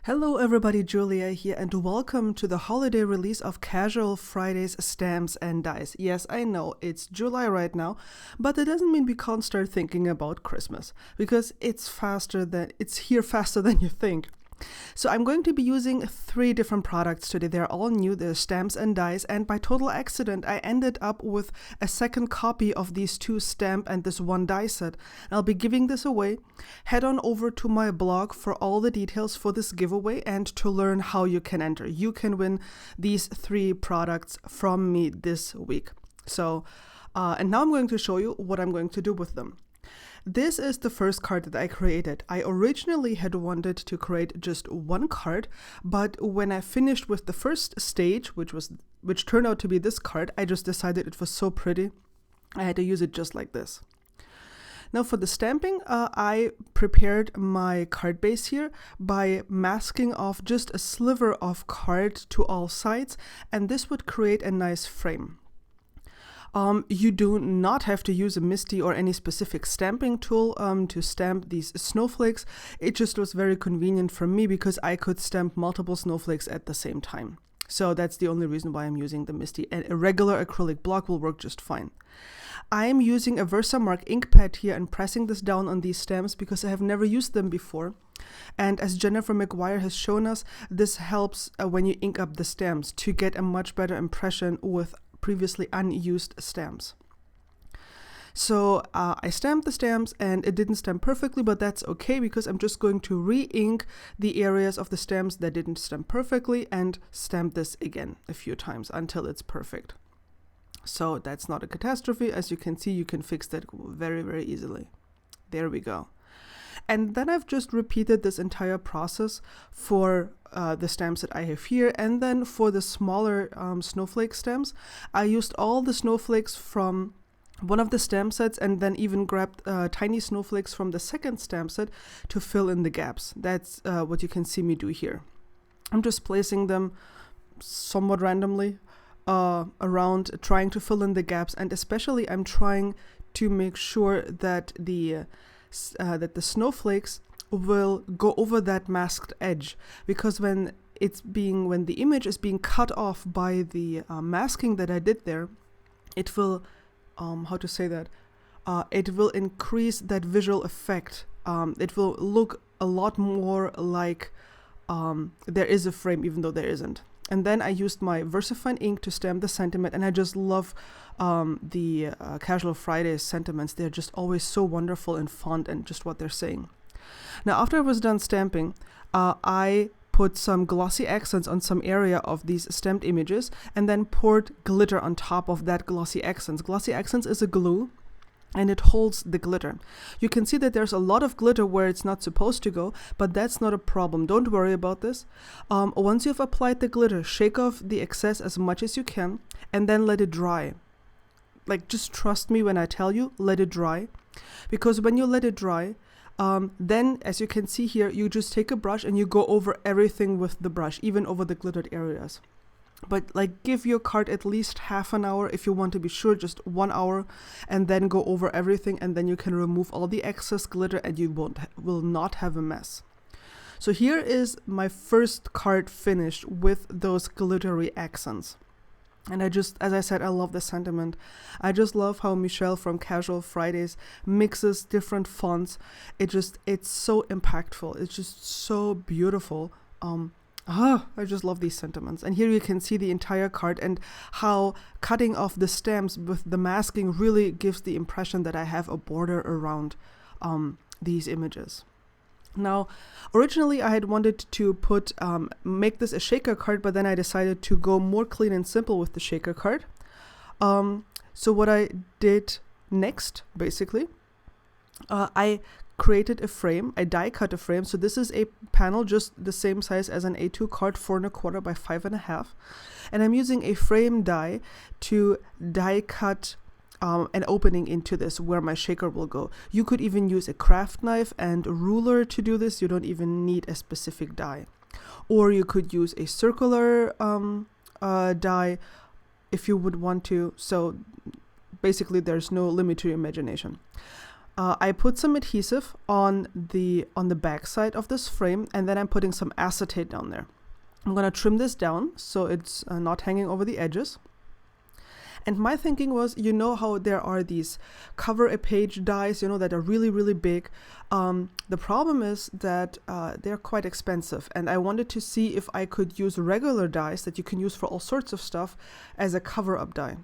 Hello everybody, Julia here, and welcome to the holiday release of Casual Fridays Stamps and Dies. Yes, I know, it's July right now, but that doesn't mean we can't start thinking about Christmas, because it's here faster than you think. So I'm going to be using 3 different products today. They're all new, they're stamps and dies, and by total accident I ended up with a second copy of these 2 stamp and this 1 die set. I'll be giving this away. Head on over to my blog for all the details for this giveaway and to learn how you can enter. You can win these 3 products from me this week. And now I'm going to show you what I'm going to do with them. This is the first card that I created. I originally had wanted to create just 1 card, but when I finished with the first stage, which turned out to be this card, I just decided it was so pretty, I had to use it just like this. Now for the stamping, I prepared my card base here by masking off just a sliver of card to all sides, and this would create a nice frame. You do not have to use a MISTI or any specific stamping tool to stamp these snowflakes. It just was very convenient for me because I could stamp multiple snowflakes at the same time. So that's the only reason why I'm using the MISTI. And a regular acrylic block will work just fine. I am using a Versamark ink pad here and pressing this down on these stamps because I have never used them before. And as Jennifer McGuire has shown us, this helps when you ink up the stamps to get a much better impression with previously unused stamps. So I stamped the stamps and it didn't stamp perfectly, but that's okay because I'm just going to re-ink the areas of the stamps that didn't stamp perfectly and stamp this again a few times until it's perfect. So that's not a catastrophe. As you can see, you can fix that very, very easily. There we go. And then I've just repeated this entire process for the stamps that I have here. And then for the smaller snowflake stamps, I used all the snowflakes from one of the stamp sets and then even grabbed tiny snowflakes from the second stamp set to fill in the gaps. That's what you can see me do here. I'm just placing them somewhat randomly around, trying to fill in the gaps. And especially I'm trying to make sure that the snowflakes will go over that masked edge, because when the image is being cut off by the masking that I did there, it will it will increase that visual effect. It will look a lot more like there is a frame even though there isn't. And then I used my VersaFine ink to stamp the sentiment, and I just love the Casual Fridays sentiments. They're just always so wonderful and font and just what they're saying. Now, after I was done stamping, I put some glossy accents on some area of these stamped images and then poured glitter on top of that glossy accents. Glossy accents is a glue, and it holds the glitter. You can see that there's a lot of glitter where it's not supposed to go, but that's not a problem. Don't worry about this. Once you've applied the glitter, shake off the excess as much as you can and then let it dry. Like, just trust me when I tell you, let it dry. Because when you let it dry, then as you can see here, you just take a brush and you go over everything with the brush, even over the glittered areas. But like, give your card at least half an hour if you want to be sure, just 1 hour, and then go over everything, and then you can remove all the excess glitter and you will not have a mess. So here is my first card finished with those glittery accents. And as I said, I love the sentiment. I just love how Michelle from Casual Fridays mixes different fonts. It's so impactful. It's just so beautiful. I just love these sentiments. And here you can see the entire card and how cutting off the stamps with the masking really gives the impression that I have a border around these images. Now, originally I had wanted to make this a shaker card, but then I decided to go more clean and simple with the shaker card. So what I did next, basically, I created a frame. I die cut a frame. So this is a panel just the same size as an A2 card, 4 1/4 by 5 1/2. And I'm using a frame die to die cut an opening into this where my shaker will go. You could even use a craft knife and a ruler to do this. You don't even need a specific die. Or you could use a circular die if you would want to. So basically there's no limit to your imagination. I put some adhesive on the back side of this frame, and then I'm putting some acetate down there. I'm going to trim this down so it's not hanging over the edges. And my thinking was, you know how there are these cover a page dies, you know, that are really, really big. The problem is that they're quite expensive. And I wanted to see if I could use regular dies that you can use for all sorts of stuff as a cover-up die.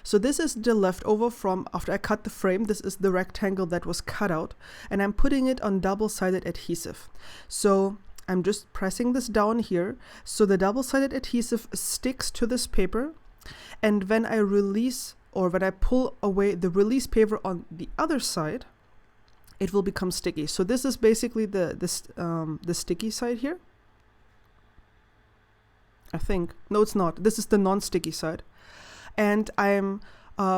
So this is the leftover from after I cut the frame. This is the rectangle that was cut out. And I'm putting it on double-sided adhesive. So I'm just pressing this down here. So the double-sided adhesive sticks to this paper. And when I release, or when I pull away the release paper on the other side, it will become sticky. So this is basically the sticky side here. I think. No, it's not. This is the non-sticky side. And I'm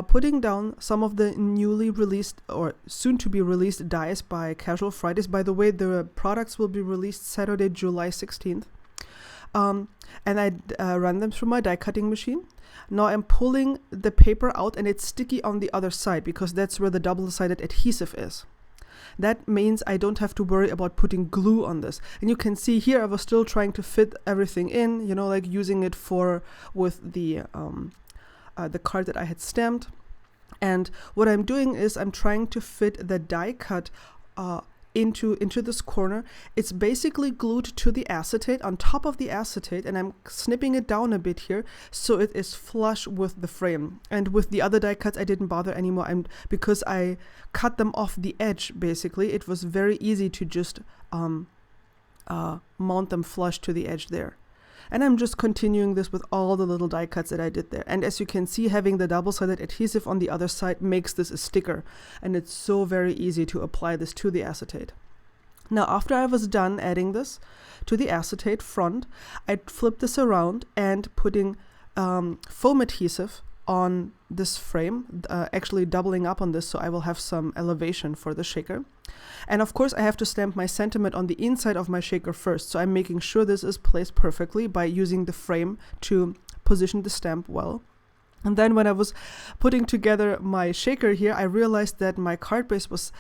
putting down some of the newly released or soon to be released dies by Casual Fridays. By the way, the products will be released Saturday, July 16th. And I run them through my die cutting machine. Now I'm pulling the paper out and it's sticky on the other side because that's where the double-sided adhesive is. That means I don't have to worry about putting glue on this. And you can see here I was still trying to fit everything in, you know, like using it with the card that I had stamped. And what I'm doing is I'm trying to fit the die cut into this corner. It's basically glued to the acetate, on top of the acetate, and I'm snipping it down a bit here so it is flush with the frame. And with the other die cuts I didn't bother anymore, because I cut them off the edge. Basically it was very easy to just mount them flush to the edge there. And I'm just continuing this with all the little die cuts that I did there. And as you can see, having the double-sided adhesive on the other side makes this a sticker. And it's so very easy to apply this to the acetate. Now, after I was done adding this to the acetate front, I flipped this around and putting foam adhesive on this frame, actually doubling up on this so I will have some elevation for the shaker. And of course I have to stamp my sentiment on the inside of my shaker first, so I'm making sure this is placed perfectly by using the frame to position the stamp well. And then when I was putting together my shaker here, I realized that my card base was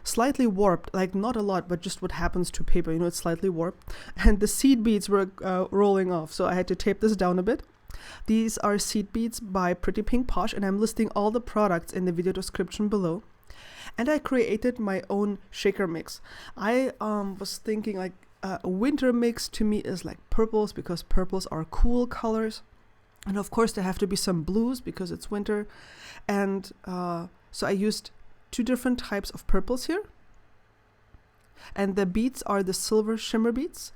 slightly warped, like not a lot, but just what happens to paper, you know, it's slightly warped. And the seed beads were rolling off, so I had to tape this down a bit. These are seed beads by Pretty Pink Posh, and I'm listing all the products in the video description below. And I created my own shaker mix. I was thinking like a winter mix to me is like purples, because purples are cool colors. And of course there have to be some blues because it's winter. And so I used 2 different types of purples here. And the beads are the silver shimmer beads.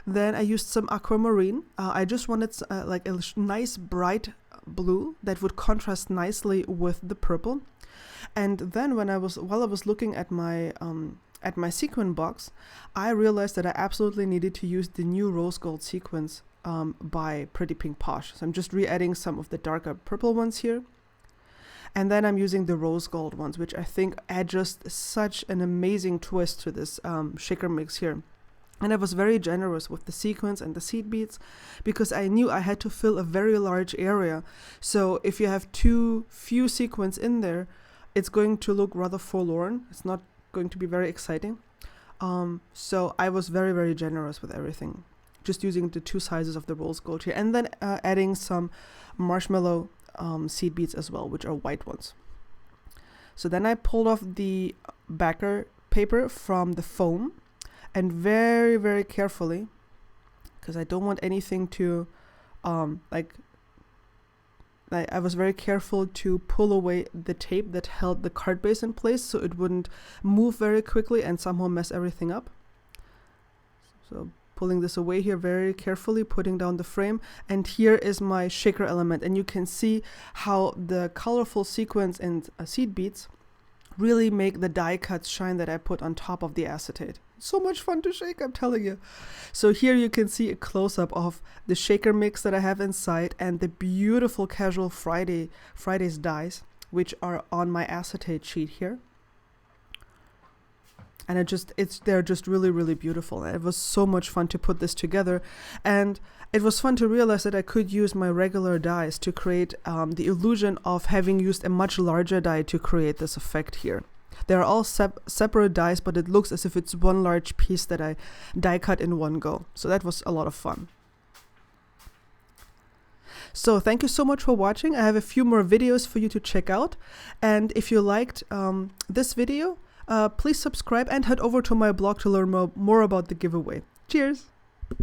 Then I used some aquamarine. I just wanted like a nice bright blue that would contrast nicely with the purple. And then while I was looking at my sequin box, I realized that I absolutely needed to use the new rose gold sequins by Pretty Pink Posh. So I'm just re-adding some of the darker purple ones here. And then I'm using the rose gold ones, which I think add just such an amazing twist to this shaker mix here. And I was very generous with the sequins and the seed beads because I knew I had to fill a very large area. So if you have too few sequins in there, it's going to look rather forlorn. It's not going to be very exciting. So I was very, very generous with everything, just using the 2 sizes of the rose gold here, and then adding some marshmallow seed beads as well, which are white ones. So then I pulled off the backer paper from the foam, and very, very carefully, because I don't want anything to I was very careful to pull away the tape that held the card base in place so it wouldn't move very quickly and somehow mess everything up. So pulling this away here very carefully, putting down the frame, and here is my shaker element. And you can see how the colorful sequins and seed beads really make the die cuts shine that I put on top of the acetate. So much fun to shake, I'm telling you. So here you can see a close-up of the shaker mix that I have inside and the beautiful Casual Fridays dies, which are on my acetate sheet here. And they're just really, really beautiful. It was so much fun to put this together. And it was fun to realize that I could use my regular dies to create the illusion of having used a much larger die to create this effect here. They're all separate dies, but it looks as if it's one large piece that I die cut in one go. So that was a lot of fun. So thank you so much for watching. I have a few more videos for you to check out. And if you liked this video, please subscribe and head over to my blog to learn more about the giveaway. Cheers!